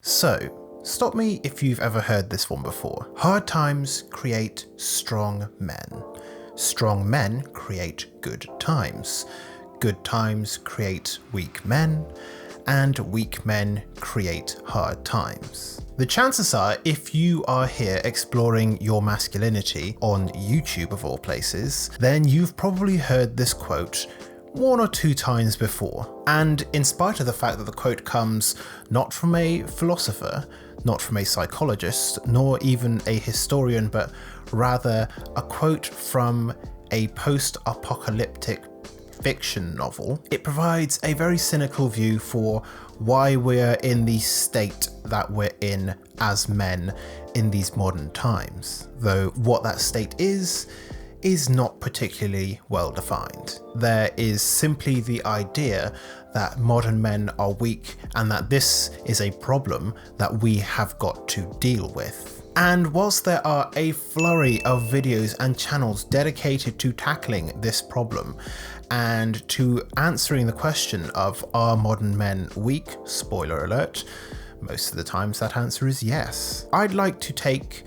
So, stop me if you've ever heard this one before. Hard times create strong men. Strong men create good times. Good times create weak men. And weak men create hard times. The chances are, if you are here exploring your masculinity on YouTube of all places, then you've probably heard this quote one or two times before. And in spite of the fact that the quote comes not from a philosopher, not from a psychologist, nor even a historian, but rather a quote from a post-apocalyptic fiction novel, it provides a very cynical view for why we're in the state that we're in as men in these modern times. Though what that state is not particularly well defined. There is simply the idea that modern men are weak and that this is a problem that we have got to deal with. And whilst there are a flurry of videos and channels dedicated to tackling this problem and to answering the question of are modern men weak, spoiler alert, most of the times that answer is yes. I'd like to take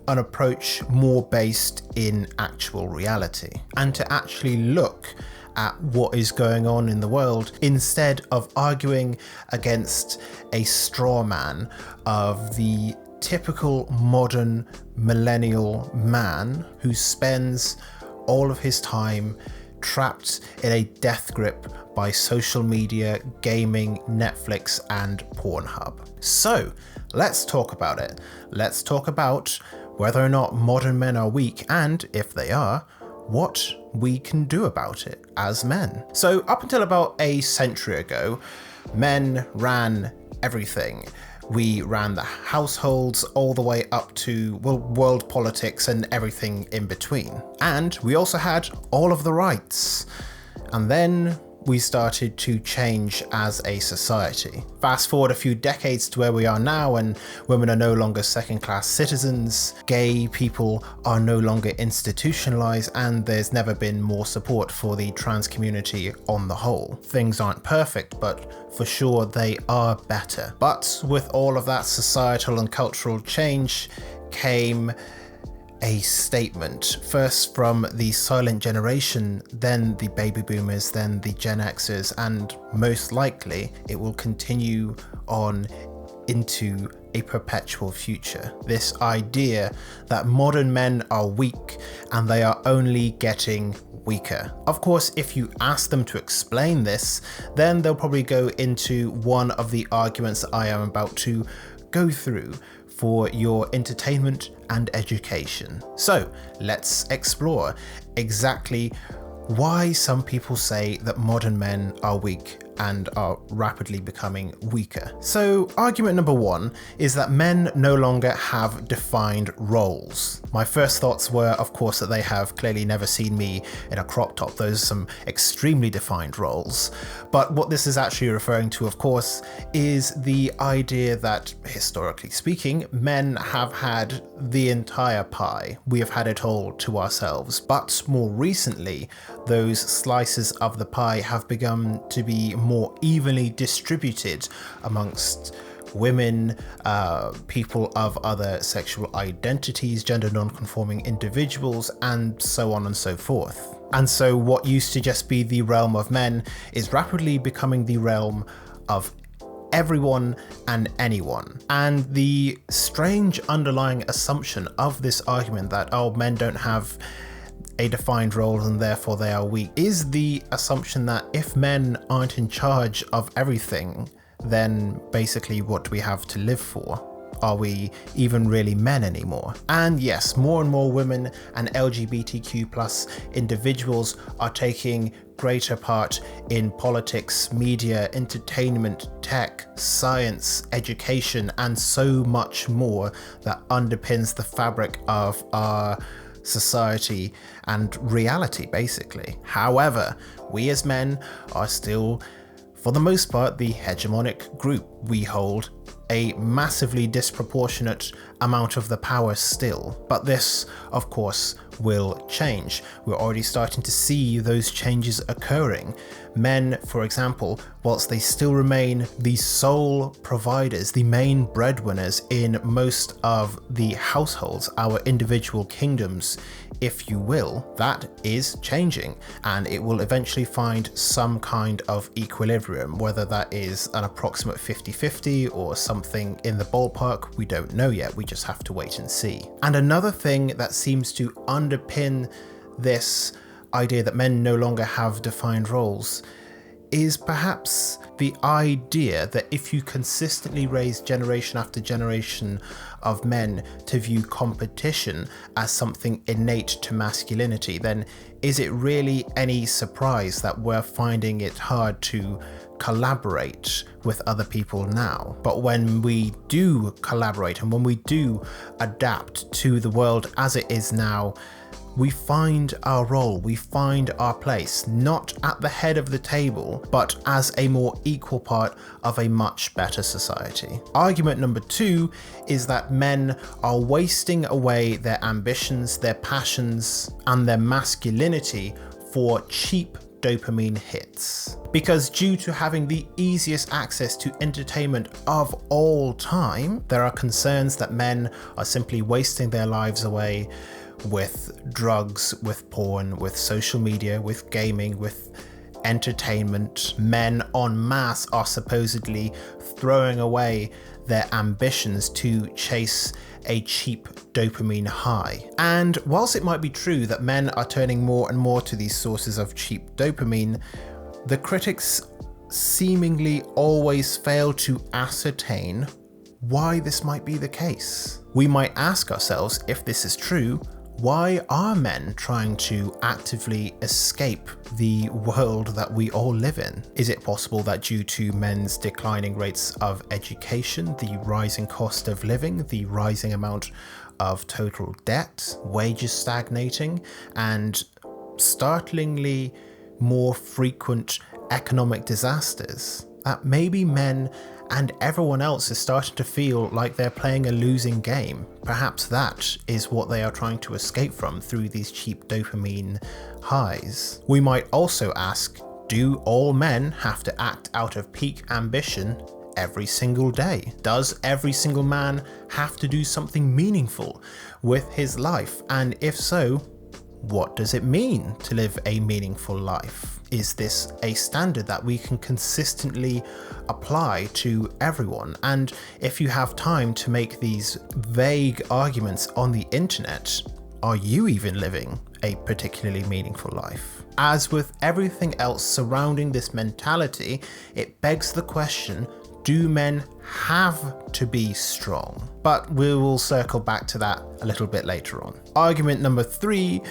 an approach more based in actual reality and to actually look at what is going on in the world instead of arguing against a straw man of the typical modern millennial man who spends all of his time trapped in a death grip by social media, gaming, Netflix, and Pornhub. So let's talk about it. Let's talk about whether or not modern men are weak, and if they are, what we can do about it as men. So up until about a century ago, men ran everything. We ran the households all the way up to, well, world politics and everything in between. And we also had all of the rights. And then we started to change as a society. Fast forward a few decades to where we are now, and women are no longer second-class citizens, gay people are no longer institutionalized, and there's never been more support for the trans community on the whole. Things aren't perfect, but for sure they are better. But with all of that societal and cultural change came a statement, first from the silent generation, then the baby boomers, then the Gen Xers, and most likely it will continue on into a perpetual future. This idea that modern men are weak and they are only getting weaker. Of course, if you ask them to explain this, then they'll probably go into one of the arguments that I am about to go through for your entertainment and education. So let's explore exactly why some people say that modern men are weak and are rapidly becoming weaker. So argument number one is that men no longer have defined roles. My first thoughts were, of course, that they have clearly never seen me in a crop top. Those are some extremely defined roles. But what this is actually referring to, of course, is the idea that, historically speaking, men have had the entire pie. We have had it all to ourselves. But more recently, those slices of the pie have begun to be more evenly distributed amongst women, people of other sexual identities, gender non-conforming individuals, and so on and so forth. And so what used to just be the realm of men is rapidly becoming the realm of everyone and anyone. And the strange underlying assumption of this argument that, oh, men don't have a defined role and therefore they are weak, is the assumption that if men aren't in charge of everything, then basically what do we have to live for? Are we even really men anymore? And yes, more and more women and LGBTQ+ individuals are taking greater part in politics, media, entertainment, tech, science, education, and so much more that underpins the fabric of our society and reality, basically. However, we as men are still, for the most part, the hegemonic group. We hold a massively disproportionate amount of the power still. But this, of course, will change. We're already starting to see those changes occurring. Men, for example, whilst they still remain the sole providers, the main breadwinners in most of the households, our individual kingdoms, if you will, that is changing, and it will eventually find some kind of equilibrium. Whether that is an approximate 50-50 or something in the ballpark, we don't know yet. We just have to wait and see. And another thing that seems to underpin this idea that men no longer have defined roles is perhaps the idea that if you consistently raise generation after generation of men to view competition as something innate to masculinity, then is it really any surprise that we're finding it hard to collaborate with other people now? But when we do collaborate and when we do adapt to the world as it is now, we find our role, we find our place, not at the head of the table, but as a more equal part of a much better society. Argument number 2 is that men are wasting away their ambitions, their passions, and their masculinity for cheap dopamine hits. Because due to having the easiest access to entertainment of all time, there are concerns that men are simply wasting their lives away with drugs, with porn, with social media, with gaming, with entertainment. Men en masse are supposedly throwing away their ambitions to chase a cheap dopamine high. And whilst it might be true that men are turning more and more to these sources of cheap dopamine, the critics seemingly always fail to ascertain why this might be the case. We might ask ourselves, if this is true, why are men trying to actively escape the world that we all live in? Is it possible that due to men's declining rates of education, the rising cost of living, the rising amount of total debt, wages stagnating, and startlingly more frequent economic disasters, that maybe men and everyone else is starting to feel like they're playing a losing game? Perhaps that is what they are trying to escape from through these cheap dopamine highs. We might also ask, do all men have to act out of peak ambition every single day? Does every single man have to do something meaningful with his life? And if so, what does it mean to live a meaningful life? Is this a standard that we can consistently apply to everyone? And if you have time to make these vague arguments on the internet, are you even living a particularly meaningful life? As with everything else surrounding this mentality, it begs the question, do men have to be strong? But we will circle back to that a little bit later on. Argument number 3,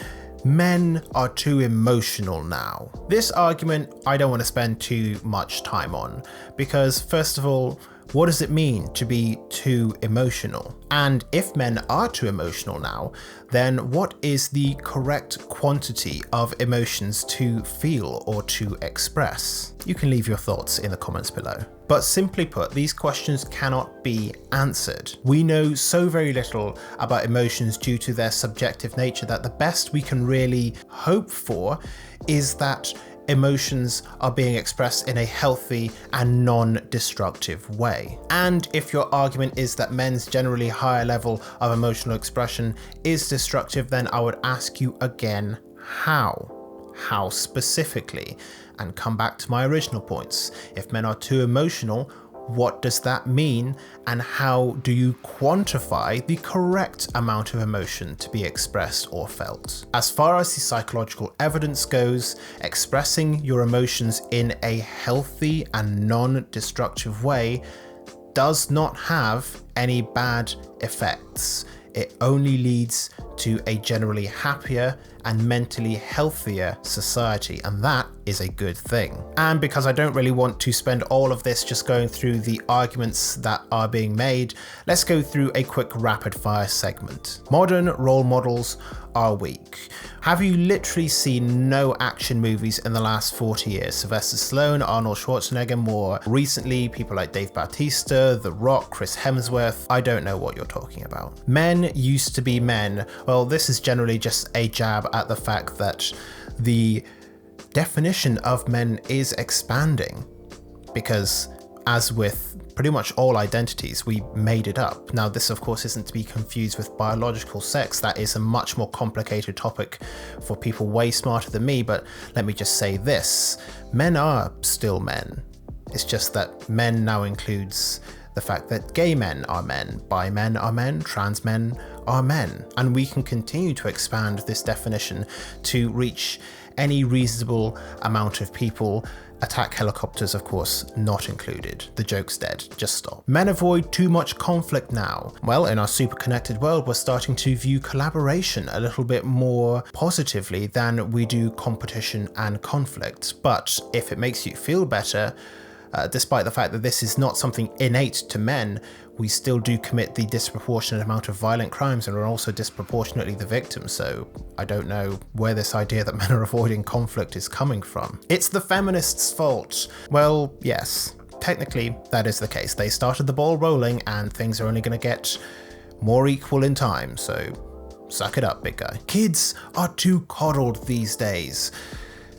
men are too emotional now. This argument I don't want to spend too much time on, because first of all, what does it mean to be too emotional? And if men are too emotional now, then what is the correct quantity of emotions to feel or to express? You can leave your thoughts in the comments below. But simply put, these questions cannot be answered. We know so very little about emotions due to their subjective nature that the best we can really hope for is that emotions are being expressed in a healthy and non-destructive way. And if your argument is that men's generally higher level of emotional expression is destructive, then I would ask you again, how? How specifically? And come back to my original points. If men are too emotional, what does that mean? And how do you quantify the correct amount of emotion to be expressed or felt? As far as the psychological evidence goes, expressing your emotions in a healthy and non-destructive way does not have any bad effects. It only leads to a generally happier and mentally healthier society, and that is a good thing. And because I don't really want to spend all of this just going through the arguments that are being made, let's go through a quick rapid fire segment. Modern role models are weak. Have you literally seen no action movies in the last 40 years? Sylvester Stallone, Arnold Schwarzenegger, more recently people like Dave Bautista, The Rock, Chris Hemsworth. I don't know what you're talking about. Men used to be men. Well, this is generally just a jab at the fact that the definition of men is expanding, because as with pretty much all identities, we made it up. Now, this of course isn't to be confused with biological sex. That is a much more complicated topic for people way smarter than me, but let me just say this: men are still men. It's just that men now includes the fact that gay men are men, bi men are men, trans men are men, and we can continue to expand this definition to reach any reasonable amount of people. Attack helicopters, of course, not included. The joke's dead. Just stop. Men avoid too much conflict now. Well, in our super connected world, we're starting to view collaboration a little bit more positively than we do competition and conflict. But if it makes you feel better, despite the fact that this is not something innate to men, we still do commit the disproportionate amount of violent crimes and are also disproportionately the victims. So I don't know where this idea that men are avoiding conflict is coming from. It's the feminists' fault. Well, yes, technically that is the case. They started the ball rolling and things are only going to get more equal in time. So suck it up, big guy. Kids are too coddled these days.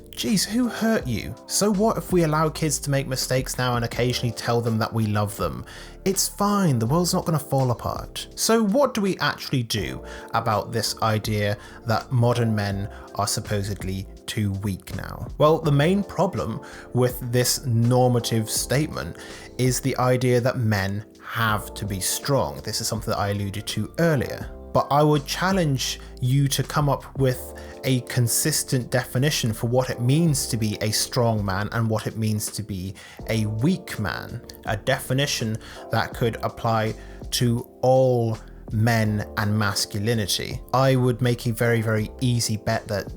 Geez, who hurt you? So what if we allow kids to make mistakes now and occasionally tell them that we love them? It's fine, the world's not going to fall apart. So what do we actually do about this idea that modern men are supposedly too weak now? Well, the main problem with this normative statement is the idea that men have to be strong. This is something that I alluded to earlier. But I would challenge you to come up with a consistent definition for what it means to be a strong man and what it means to be a weak man. A definition that could apply to all men and masculinity. I would make a very, very easy bet that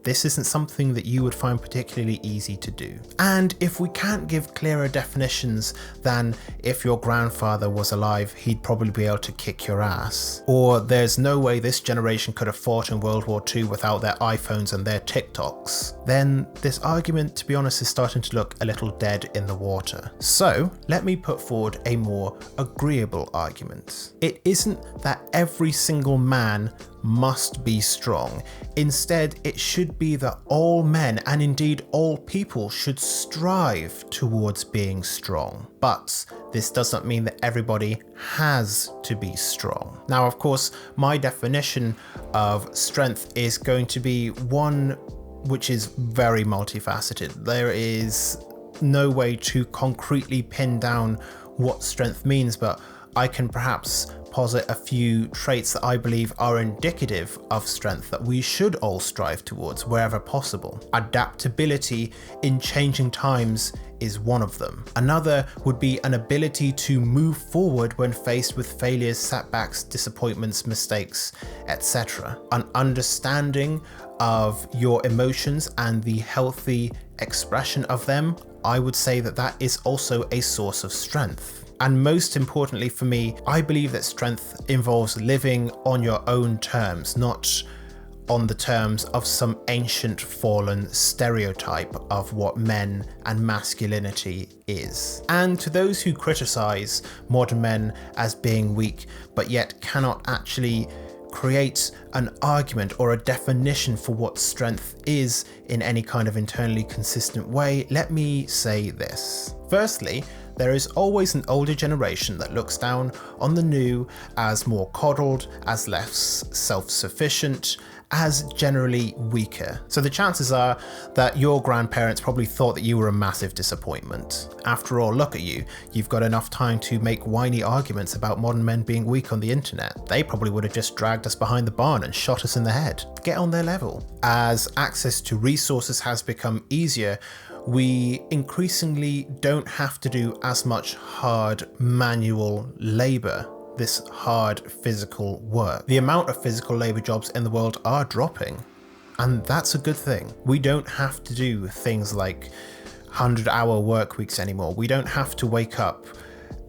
this isn't something that you would find particularly easy to do. And if we can't give clearer definitions than if your grandfather was alive, he'd probably be able to kick your ass, or there's no way this generation could have fought in World War II without their iPhones and their TikToks, then this argument, to be honest, is starting to look a little dead in the water. So let me put forward a more agreeable argument. It isn't that every single man must be strong. Instead, it should be that all men, and indeed all people, should strive towards being strong. But this doesn't mean that everybody has to be strong. Now, of course, my definition of strength is going to be one which is very multifaceted. There is no way to concretely pin down what strength means, but I can perhaps posit a few traits that I believe are indicative of strength that we should all strive towards wherever possible. Adaptability in changing times is one of them. Another would be an ability to move forward when faced with failures, setbacks, disappointments, mistakes, etc. An understanding of your emotions and the healthy expression of them, I would say that that is also a source of strength. And most importantly for me, I believe that strength involves living on your own terms, not on the terms of some ancient fallen stereotype of what men and masculinity is. And to those who criticize modern men as being weak, but yet cannot actually create an argument or a definition for what strength is in any kind of internally consistent way, let me say this. Firstly, there is always an older generation that looks down on the new as more coddled, as less self-sufficient, as generally weaker. So the chances are that your grandparents probably thought that you were a massive disappointment. After all, look at you. You've got enough time to make whiny arguments about modern men being weak on the internet. They probably would have just dragged us behind the barn and shot us in the head. Get on their level. As access to resources has become easier, we increasingly don't have to do as much hard manual labor. this hard physical work. The amount of physical labor jobs in the world are dropping, and that's a good thing. We don't have to do things like 100-hour work weeks anymore. We don't have to wake up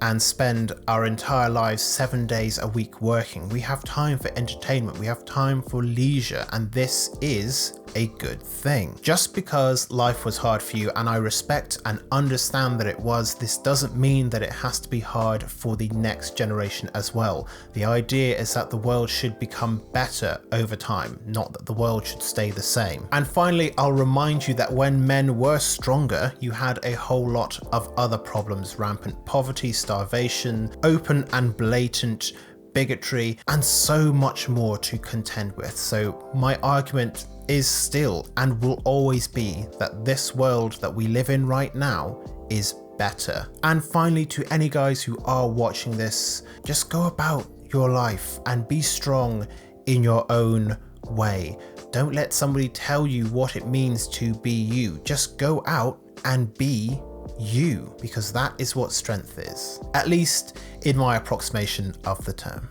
and spend our entire lives 7 days a week working. We have time for entertainment, we have time for leisure, and this is a good thing. Just because life was hard for you, and I respect and understand that it was, this doesn't mean that it has to be hard for the next generation as well. The idea is that the world should become better over time, not that the world should stay the same. And finally, I'll remind you that when men were stronger, you had a whole lot of other problems: rampant poverty, starvation, open and blatant bigotry, and so much more to contend with. So my argument is still and will always be that this world that we live in right now is better. And finally, to any guys who are watching this, just go about your life and be strong in your own way. Don't let somebody tell you what it means to be you. Just go out and be you, because that is what strength is, at least in my approximation of the term.